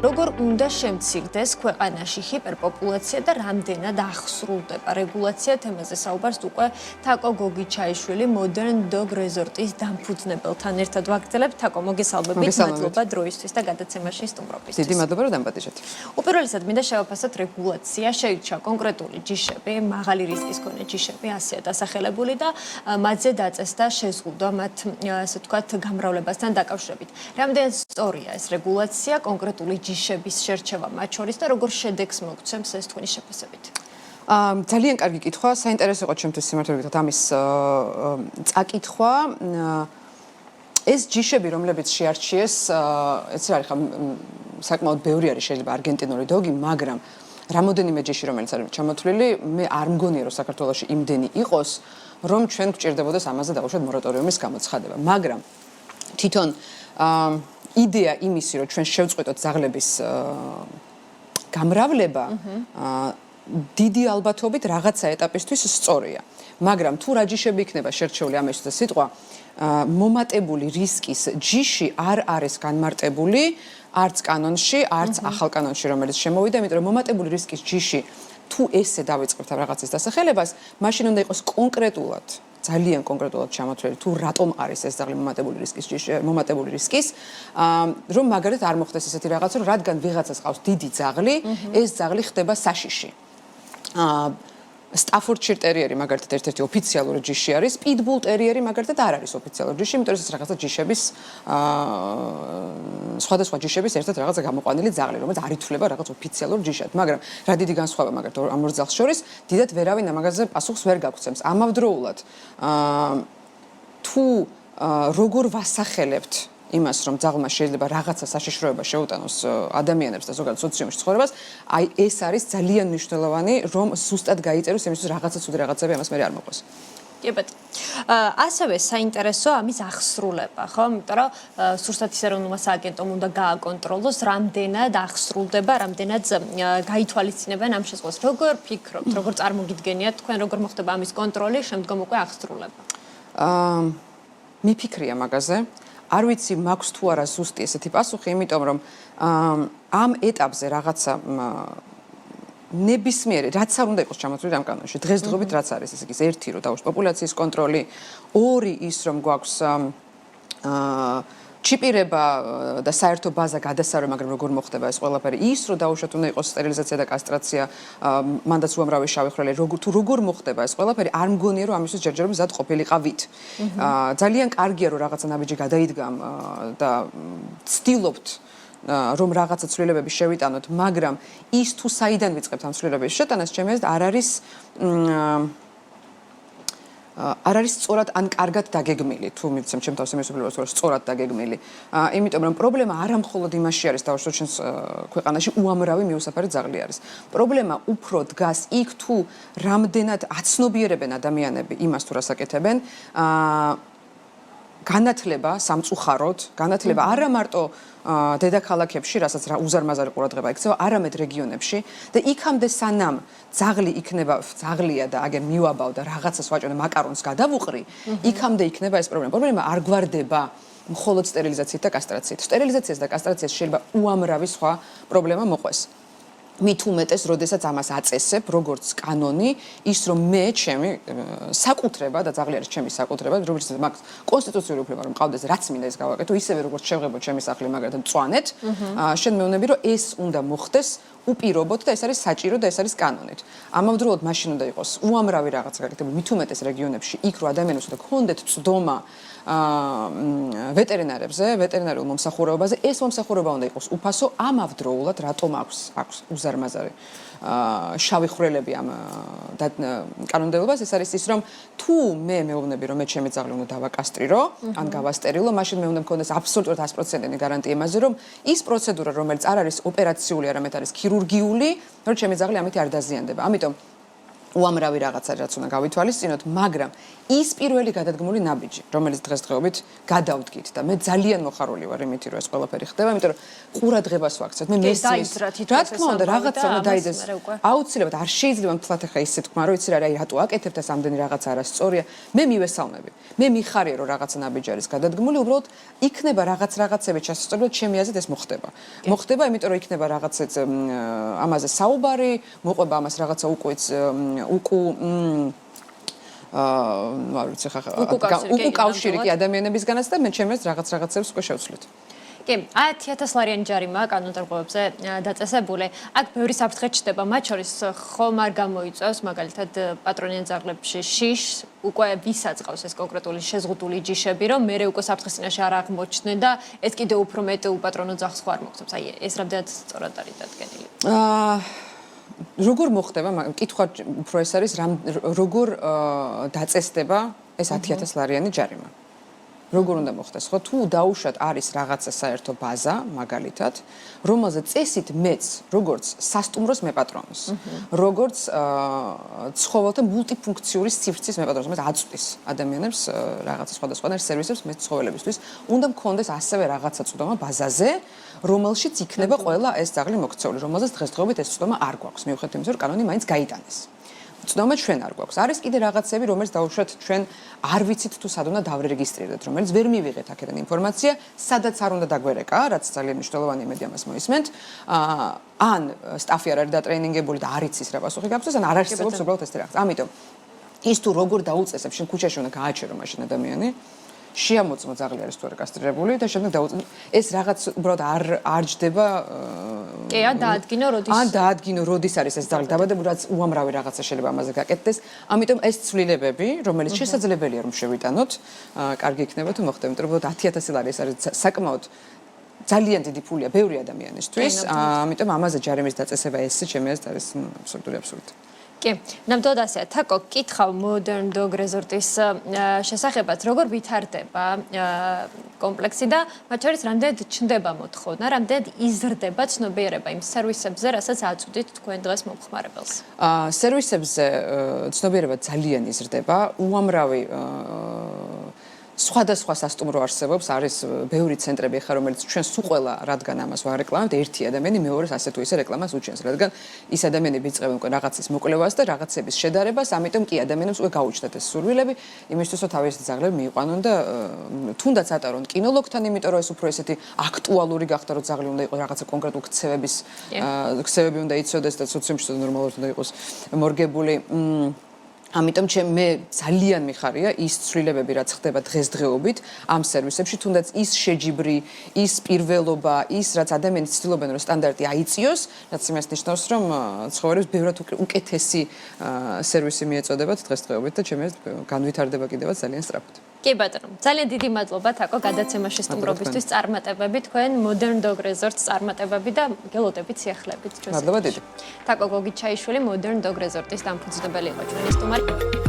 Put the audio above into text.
როგორ უნდა შემცირდეს ქვეყანაში ჰიპერპოპულაცია და რამდენად ახსრულდება რეგულაცია თემაზე საუბარს უკვე თაკო გოგიჩაიშვილი Modern Dog Resort-ის დამფუძნებელთან ერთად ვაგრძელებთ. თაკო, მოგესალმებით, მადლობა დროისთვის და გადაცემაში სტუმრობისთვის. დიდი მადლობა, რომ დამპატიჟეთ. უპირველესად მინდა შევაფასოთ რეგულაცია, შეირჩა კონკრეტული ჯიშები, მაღალი რისკის მქონე ჯიშები, ასეა დასახელებული და მათზე დაწესდა შეზღუდვა მათ, ასე ვთქვათ, გამრავლებასთან დაკავშირებით. რამდენად სწორია ეს რეგულაცია კონკრეტული ჯიშების შერჩევა მათ შორის და როგორ შედეგს მოგცემს ეს თქვენი შეფასებით? ძალიან კარგი კითხვა, საინტერესო იყო ჩემთვის სიმართლე გითხრათ ამის წაკითხვა. ეს ჯიშები, რომლებიც შეარჩიეს, ეცი არის ხა საკმაოდ ბევრი არის შეიძლება არგენტინული დოგი, მაგრამ რამოდენიმე ჯიში რომელიც არის ჩამოთვლილი, მე არ მგონია რომ საქართველოში იმდენი იყოს, რომ ჩვენ გვჭირდებოდეს ამაზე დაუშვათ მორატორიუმის გამოცხადება, მაგრამ თვითონ იდეა იმისი, რომ ჩვენ შევწყვეტოთ ძაღლების გამრავლება, დიდი ალბათობით რაღაცა ეტაპისთვის სწორია. მაგრამ თუ რა ჯიშები იქნება შერჩეული ამისთვის სიტყვა, მომატებული რისკის ჯიში არ არის განმარტებული არც კანონში, არც ახალ კანონში, რომელიც შემოვიდა, იმიტომ რომ მომატებული რისკის ჯიში თუ ესე დავიწყებთ რაღაცის დასახელებას, მაშინ უნდა იყოს კონკრეტულად ძალიან კონკრეტულად ჩამოთვლილი თუ რატომ არის ეს ძაღლი მომატებული რისკის, რომ მაგალითად არ მოხდეს ესეთი რაღაცა, რომ რადგან ვიღაცას ყავს დიდი ძაღლი, ეს ძაღლი ხდება საშიში. სტაფორდშირ ტერიერი მაგალითად ერთ-ერთი ოფიციალური ჯიში არის, პიტბულ ტერიერი მაგალითად არ არის ოფიციალური ჯიში, იმიტომ რომ ეს რაღაცა ჯიშების სხვადასხვა ჯიშების ერთად რაღაცა გამოყვანილი ძაღლი, რომელიც არ ითვლება რაღაც ოფიციალურ ჯიშად, მაგრამ რა დიდი განსხვავება მაგალითად ამ ორ ძაღლს შორის, დიდად ვერავინ ამაზე პასუხს ვერ გაგცემს. ამავდროულად თუ როგორ ვასახელებთ იმას, რომ ძაღლმა შეიძლება რაღაცა საშიშროება შეუტანოს ადამიანებს და ზოგადად სოციუმში ცხოვრებას, აი ეს არის ძალიან მნიშვნელოვანი, რომ ზუსტად გაიწეროს იმისთვის რაღაცა ცუდი რაღაცები ამას მე არ მოყვეს. კი ბატონო. ასევე საინტერესოა ამის ახსრულება, ხო? იმიტომ რომ სურსათის ეროვნულმა სააგენტომ უნდა გააკონტროლოს, რამდენად ახსრულდება, რამდენად გაითვალისწინებენ ამ შესყიდვას. როგორ ფიქრობთ, როგორ წარმოგიდგენიათ თქვენ, როგორ მოხდება ამის კონტროლი, შემდგომ უკვე ახსრულება? მიფიქრია მაგაზე. არ ვიცი მაქვს თუ არა ზუსტი ესეთი პასუხი, იმიტომ რომ ამ ეტაპზე რაღაცა ნებისმიერი, რაც არ უნდა იყოს ჩამოთვლილი ამ კანონში. დღესდღეობით რაც არის, ესე იგი, ერთი რომ დავუშვათ პოპულაციის კონტროლი, ორი ის რომ გვაქვს ჩიპირება და საერთო ბაზა გადასარევ, მაგრამ როგორ მოხდება ეს ყველაფერი? ის რომ დავუშვათ უნდა იყოს სტერილიზაცია და კასტრაცია, მანდაც უამრავი შავი ხვრელი, როგორ მოხდება ეს ყველაფერი? არ მგონია რომ ამისთვის ჯერჯერობით მზად ყოფილიყავით. ძალიან კარგია რომ რაღაცა ნაბიჯი გადაიდგამ და ვცდილობთ რომ რაღაცა ცვლილებები შევიტანოთ, მაგრამ ის თუ საიდან ვიწყებთ ამ ცვლილებების შეტანას, ჩემი აზრით არ არის სწორად ან კარგად დაგეგმილი, თუ მიცემ ჩემ თავს იმის უფლებას, რომ სწორად დაგეგმილი. იმიტომ რომ პრობლემა არა მხოლოდ იმაში არის, დავუშვათ ჩვენს ქვეყანაში უამრავი მიუსაფარი ძაღლი არის. პრობლემა უფრო დგას იქ, თუ რამდენად აცნობიერებენ ადამიანები იმას თუ რას აკეთებენ, განათლება სამწუხაროდ, განათლება არა მარტო დედაქალაქებში, რასაც უზარმაზარი ყურადღება ექცევა, არამედ რეგიონებში და იქამდე სანამ ძაღლი იქნება ძაღლია და აგერ მივაბავ და რაღაცას ვაჭრე მაკარონს გადავუყრი, იქამდე იქნება ეს პრობლემა. პრობლემა არ გვარდება მხოლოდ სტერილიზაციით და კასტრაციით. სტერილიზაციას და კასტრაციას შეიძლება უამრავი სხვა პრობლემა მოყვეს. მით უმეტეს, როდესაც ამას აწესებ, როგორც კანონი, ის რომ მე ჩემი საკუთრება და ძაღლი არის ჩემი საკუთრება, როგორც მაგ კონსტიტუციური უფლება რომ მყავდეს, რაც მინდა ეს გავაკეთო, ისევე როგორც შევღებო ჩემი სახლი მაგალითად მწვანეთ, შენ მეუბნები, რომ ეს უნდა მოხდეს უპირობოდ და ეს არის საჭირო და ეს არის კანონით. ამავდროულად მაშინ უნდა იყოს უამრავი რაღაცა გაკეთებული, მით უმეტეს რეგიონებში, იქ რომ ადამიანებს უნდა გქონდეთ წვდომა ვეტერინარებზე, ვეტერინარულ მომსახურებაზე, ეს მომსახურება უნდა იყოს უფასო, ამავდროულად რატომ აქვს უზარმაზარი შავი ხვრელები ამ კანონმდებლობას, ეს არის ის, რომ თუ მე მეუბნები, რომ მე ჩემი ძაღლი უნდა დავაკასტრირო, ან გავასტერილო, მაშინ მე უნდა მქონდეს აბსოლუტურად 100% გარანტია იმაზე, რომ ის პროცედურა, რომელიც არ არის ოპერაციული, არამედ არის ქირურგიული, რომ ჩემი ძაღლი ამით არ დაზიანდება. ამიტომ უამრავი რაღაცა რაც უნდა გავითვალისწინოთ, მაგრამ ის პირველი გადადგმული ნაბიჯი, რომელიც დღესდღეობით გადავდგით და მე ძალიან მოხარული ვარ იმით, რომ ეს ყველაფერი ხდება, იმიტომ რომ ყურადღებას ვაქცევთ. მე მესმის. რა თქმა უნდა, რაღაცა უნდა დაიდეს. აუცილებლად არ შეიძლება მთლად ახლა ისე თქვა, რომ იცი რა, რატო აკეთებთ ეს ამდენი რაღაცა არასწორია. მე მივესალმები. მე მიხარია რომ რაღაცა ნაბიჯი არის გადადგმული, უბრალოდ იქნება რაღაცები ჩასწორებულად ჩემი აზრით ეს მოხდება. მოხდება, იმიტომ რომ იქნება რაღაცაც ამაზე საუბარი, მოყვება ამას რაღაცა უკავშირი კი ადამიანებისგანაც და მე ჩემს რაღაცებს უკვე შევცვლით. კი, 10,000 ლარიანი ჯარიმაა კანონმდებლობებზე დაწესებული. აქ ბევრი საფრთხე ჩნდება, მათ შორის ხომ არ გამოიწვევს მაგალითად პატრონიან ძაღლებში შიშს, უკვე ვისაწყავს ეს კონკრეტული შეზღუდული ჯიშები, რომ მე უკვე საფრთხის წინაშე არ აღმოჩნდნენ და ეს კიდევ უფრო მეტ უპატრონო ძაღლს ხო არ მოგწევს. აი, ეს რამდენად სწორად არის დადგენილი. როგორ მოხდება, კითხვა უფრო ეს არის, როგორ დაწესდება ეს 10,000 ლარიანი ჯარიმა. როგორ უნდა მოხდეს, ხო? თუ დაუშვათ არის რაღაცა საერთო ბაზა, მაგალითად, რომელზეც წესით მეც, როგორც სასტუმროს მეპატრონოს, როგორც ცხოველთა მულტიფუნქციური სივრცის მეპატრონოს, რომელიც აწვდის ადამიანებს რაღაცა სხვადასხვა სერვისებს მე ცხოველებისთვის, უნდა მქონდეს ასევე რაღაცა წვდომა ბაზაზე, რომელშიც იქნება ყველა ეს ძაღლი მოქცეული, რომელზეც დღესდღეობით ეს წვდომა არ გვაქვს, მიუხედავად იმისა, რომ კანონი მაინც გაიტანეს. წვდომა ჩვენ არ გვაქვს. არის კიდე რაღაცები, რომელიც დაუშვათ ჩვენ არ ვიცით თუ სად უნდა დავრეგისტრირდეთ, რომელიც ვერ მივიღეთ აქედან ინფორმაცია, სადაც არ უნდა დაგვერეკა, რაც ძალიან მნიშვნელოვანია, იმედი ამას მოისმენთ. ან სტაფი არ არის დატრეინინგებული და არ იცის რა პასუხი გაქვს, ან არ არსებობს უბრალოდ ეს რაღაც. ამიტომ ის თუ როგორ დაუწესებ, შენ ქუჩაში უნდა გააჩერო მაშინ ადამიანი. შეამოწმო ძაღლი არის თუ არა კასტრირებული და შემდეგ დაუწესო. ეს რაღაც უბრალოდ არ ჯდება. კი, ან დაადგინო როდის. ან დაადგინო როდის არის ეს ძაღლი დაბადებული, რაც უამრავი რაღაცა შეიძლება ამაზე გაკეთდეს. ამიტომ ეს ცვლილებები, რომელიც შესაძლებელია რომ შევიტანოთ, კარგი იქნება თუ მოხდება, იმიტომ რომ 10,000 ლარი ეს არის საკმაოდ ძალიან დიდი ფულია ბევრი ადამიანისთვის. ამიტომ ამაზე ჯარიმის დაწესება ესე ჩემი აზრით არის აბსოლუტური აბსურდი. კი, ნამდვილად ასეა. თაკო, კითხავ Modern Dog Resort-ის შესახებაც, როგორ ვითარდება კომპლექსი და მათ შორის რამდენად ჩნდება მოთხოვნა, რამდენად იზრდება ცნობიერება იმ სერვისებზე, რასაც აწვდით თქვენ დღეს მომხმარებელს? სერვისებზე ცნობიერება ძალიან იზრდება, უამრავი სხვადასხვა სასტუმრო არსებობს, არის ბევრი ცენტრები ხა, რომელიც ჩვენ სულ ყველა რადგან ამას ვარეკლამებთ, ერთი ადამიანი მეორეს ასე თუ ისე რეკლამას უჩენს, რადგან ის ადამიანები იწყებენ უკვე რაღაცის მოკვლევას და რაღაცების შედარებას, ამიტომ კი ადამიანებს უკვე გაუჩნდათ ეს სურვილები, იმისთვის რომ თავისი ძაღლები მიიყვანონ და თუნდაც ატარონ კინოლოგთან, იმიტომ რომ ეს უფრო ესეთი აქტუალური გახდა, რომ ძაღლი უნდა იყოს რაღაცა კონკრეტულ ქცევები უნდა იცოდეს და სოციუმში ნორმალურად უნდა იყოს მორგებული. ამიტომ მე ძალიან მიხარია ის ცვლილებები, რაც ხდება დღესდღეობით ამ სერვისებში, თუნდაც ის შეჯიბრი, ის პირველობა, ის რაც ადამიანის ცდილობენ რომ სტანდარტი აიწიოს, რაც იმას ნიშნავს, რომ ცხოველებს ბევრად უკეთესი სერვისი მიეწოდებათ დღესდღეობით და ჩემი აზრით განვითარდება კიდევაც ძალიან სწრაფად. კი ბატონო, ძალიან დიდი მადლობა თაკო გადაცემაში სტუმრობისთვის, წარმატებები თქვენ Modern Dog Resort-ს წარმატებები და გელოდებით სიახლეებით ჩვენს. მადლობა დიდი. თაკო გოგიჩაიშვილი Modern Dog Resort-ის დამფუძნებელი იყო ჩვენი სტუმარი.